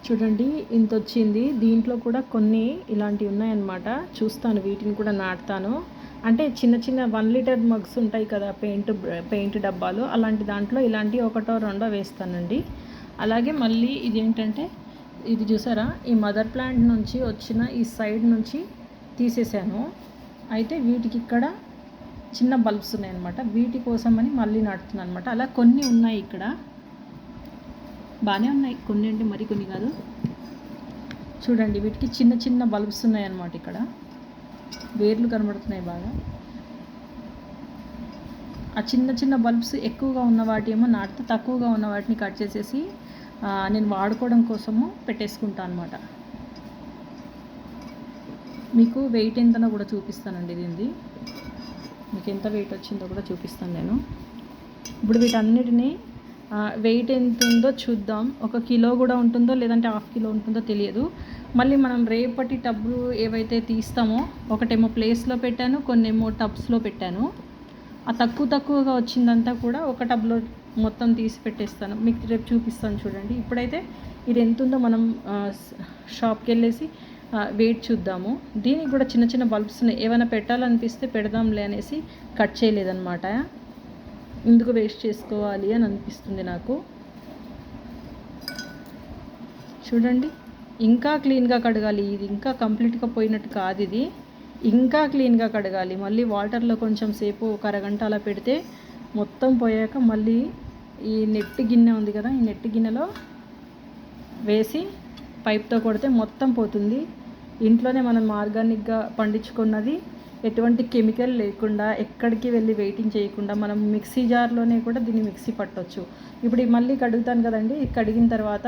చూడండి ఇంత వచ్చింది. దీంట్లో కూడా కొన్ని ఇలాంటివి ఉన్నాయన్నమాట. చూస్తాను, వీటిని కూడా నాటుతాను. అంటే చిన్న చిన్న 1 లీటర్ మగ్స్ ఉంటాయి కదా, పెయింట్ డబ్బాలు, అలాంటి దాంట్లో ఇలాంటివి ఒకటో రెండో వేస్తానండి. అలాగే మళ్ళీ ఇదేంటంటే, ఇది చూసారా, ఈ మదర్ ప్లాంట్ నుంచి వచ్చిన ఈ సైడ్ నుంచి తీసేసాను. అయితే వీటికి ఇక్కడ చిన్న బల్బ్స్ ఉన్నాయన్నమాట. వీటి కోసమని మళ్ళీ నాటుతున్నాను అనమాట. అలా కొన్ని ఉన్నాయి ఇక్కడ, బాగానే ఉన్నాయి. కొన్ని అంటే మరి కొన్ని కాదు. చూడండి, వీటికి చిన్న చిన్న బల్బ్స్ ఉన్నాయన్నమాట. ఇక్కడ వేర్లు కనబడుతున్నాయి బాగా. ఆ చిన్న చిన్న బల్బ్స్ ఎక్కువగా ఉన్న వాటి ఏమో నాటుతా, తక్కువగా ఉన్న వాటిని కట్ చేసేసి నేను వాడుకోవడం కోసము పెట్టేసుకుంటాను అనమాట. మీకు వెయిట్ ఎంతనో కూడా చూపిస్తానండి. దీనిది మీకు ఎంత వెయిట్ వచ్చిందో కూడా చూపిస్తాను నేను. ఇప్పుడు వీటన్నిటినీ వెయిట్ ఎంత ఉందో చూద్దాం. 1 కిలో కూడా ఉంటుందో లేదంటే 1/2 కిలో ఉంటుందో తెలియదు. మళ్ళీ మనం రేపటి టబ్బు ఏవైతే తీస్తామో, ఒకటేమో ప్లేస్లో పెట్టాను, కొన్నేమో టబ్స్లో పెట్టాను. ఆ తక్కువగా వచ్చిందంతా కూడా ఒక టబ్లో మొత్తం తీసి పెట్టేస్తాను. మీకు రేపు చూపిస్తాను చూడండి. ఇప్పుడైతే ఇది ఎంత ఉందో మనం షాప్కి వెళ్ళేసి వెయిట్ చూద్దాము. దీనికి కూడా చిన్న చిన్న బల్బ్స్ ఏమైనా పెట్టాలనిపిస్తే పెడదాంలే అనేసి కట్ చేయలేదన్నమాట. ఎందుకు వేస్ట్ చేసుకోవాలి అని అనిపిస్తుంది నాకు. చూడండి, ఇంకా క్లీన్గా కడగాలి. ఇది ఇంకా కంప్లీట్గా పోయినట్టు కాదు, ఇది ఇంకా క్లీన్గా కడగాలి. మళ్ళీ వాటర్లో కొంచెం సేపు 1 అరగంట అలా పెడితే మొత్తం పోయాక మళ్ళీ ఈ నెట్ గిన్నె ఉంది కదా, ఈ నెట్ గిన్నెలో వేసి పైప్తో కొడితే మొత్తం పోతుంది. ఇంట్లోనే మనం ఆర్గానిక్గా పండించుకున్నది, ఎటువంటి కెమికల్ లేకుండా, ఎక్కడికి వెళ్ళి వెయిటింగ్ చేయకుండా మనం మిక్సీ జార్లోనే కూడా దీన్ని మిక్సీ పట్టవచ్చు. ఇప్పుడు మళ్ళీ కడుగుతాను కదండి, కడిగిన తర్వాత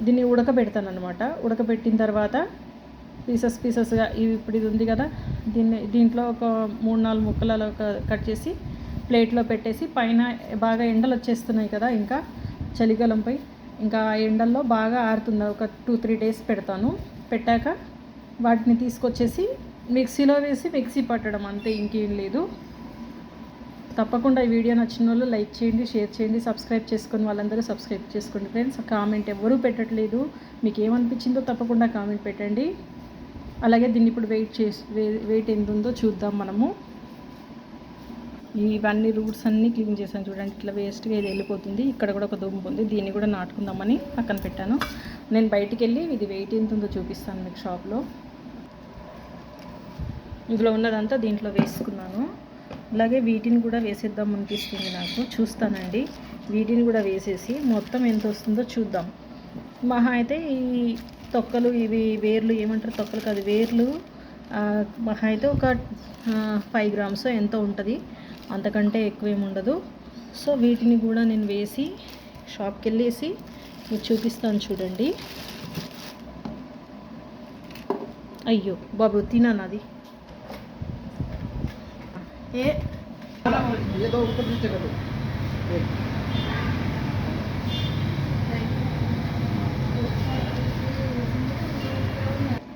దీన్ని ఉడకబెడతాను అనమాట. ఉడకబెట్టిన తర్వాత పీసెస్గా ఇప్పుడు ఇది ఉంది కదా, దీంట్లో ఒక 3-4 ముక్కలు అలా కట్ చేసి ప్లేట్లో పెట్టేసి, పైన బాగా ఎండలు వచ్చేస్తున్నాయి కదా, ఇంకా చలికాలంపై ఇంకా ఎండల్లో బాగా ఆరుతుంది. ఒక 2-3 డేస్ పెడతాను. పెట్టాక వాటిని తీసుకొచ్చేసి మిక్సీలో వేసి మిక్సీ పట్టడం, అంతే, ఇంకేం లేదు. తప్పకుండా ఈ వీడియో నచ్చిన వాళ్ళు లైక్ చేయండి, షేర్ చేయండి, సబ్స్క్రైబ్ చేసుకుని వాళ్ళందరూ సబ్స్క్రైబ్ చేసుకోండి ఫ్రెండ్స్. కామెంట్ ఎవరూ పెట్టట్లేదు. మీకు ఏమనిపించిందో తప్పకుండా కామెంట్ పెట్టండి. అలాగే దీన్ని ఇప్పుడు వెయిట్ ఎంత ఉందో చూద్దాం మనము. ఇవన్నీ రూట్స్ అన్నీ క్లీన్ చేశాను చూడండి. ఇట్లా వేస్ట్గా ఇది వెళ్ళిపోతుంది. ఇక్కడ కూడా ఒక దుమ్ము ఉంది, దీన్ని కూడా నాటుకుందామని పక్కన పెట్టాను. నేను బయటికి వెళ్ళి ఇది వెయిట్ ఎంత ఉందో చూపిస్తాను మీకు షాప్లో. ఇందులో ఉన్నదంతా దీంట్లో వేసుకున్నాను. అలాగే వీటిని కూడా వేసేద్దాం అనిపిస్తుంది నాకు. చూస్తానండి, వీటిని కూడా వేసేసి మొత్తం ఎంత వస్తుందో చూద్దాం. మహా అయితే ఈ తొక్కలు, ఇవి వేర్లు ఏమంటారు, తొక్కలు కాదు వేర్లు, మహా అయితే ఒక 5 గ్రామ్స్ ఎంతో ఉంటుంది, అంతకంటే ఎక్కువేమి ఉండదు. సో వీటిని కూడా నేను వేసి షాప్కి వెళ్ళేసి మీకు చూపిస్తాను చూడండి. అయ్యో బాబు, తినానది.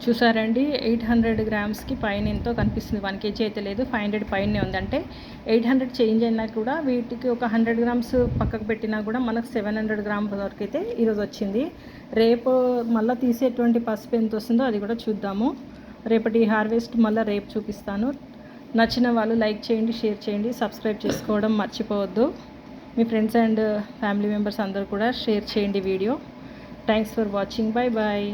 చూసారండి, 800 గ్రామ్స్కి పైన ఎంతో కనిపిస్తుంది. 1 kg అయితే లేదు, 500 పైనే ఉంది. అంటే 800 చేంజ్ అయినా కూడా వీటికి ఒక 100 గ్రామ్స్ పక్కకు పెట్టినా కూడా మనకు 700 గ్రామ్స్ వరకు అయితే ఈరోజు వచ్చింది. రేపు మళ్ళీ తీసేటువంటి పసుపు ఎంత వస్తుందో అది కూడా చూద్దాము. రేపటి హార్వెస్ట్ మళ్ళీ రేపు చూపిస్తాను. నచ్చిన వాళ్ళు లైక్ చేయండి, షేర్ చేయండి, సబ్స్క్రైబ్ చేసుకోవడం మర్చిపోవద్దు. మీ ఫ్రెండ్స్ అండ్ ఫ్యామిలీ మెంబర్స్ అందరూ కూడా షేర్ చేయండి video. Thanks for watching. Bye bye.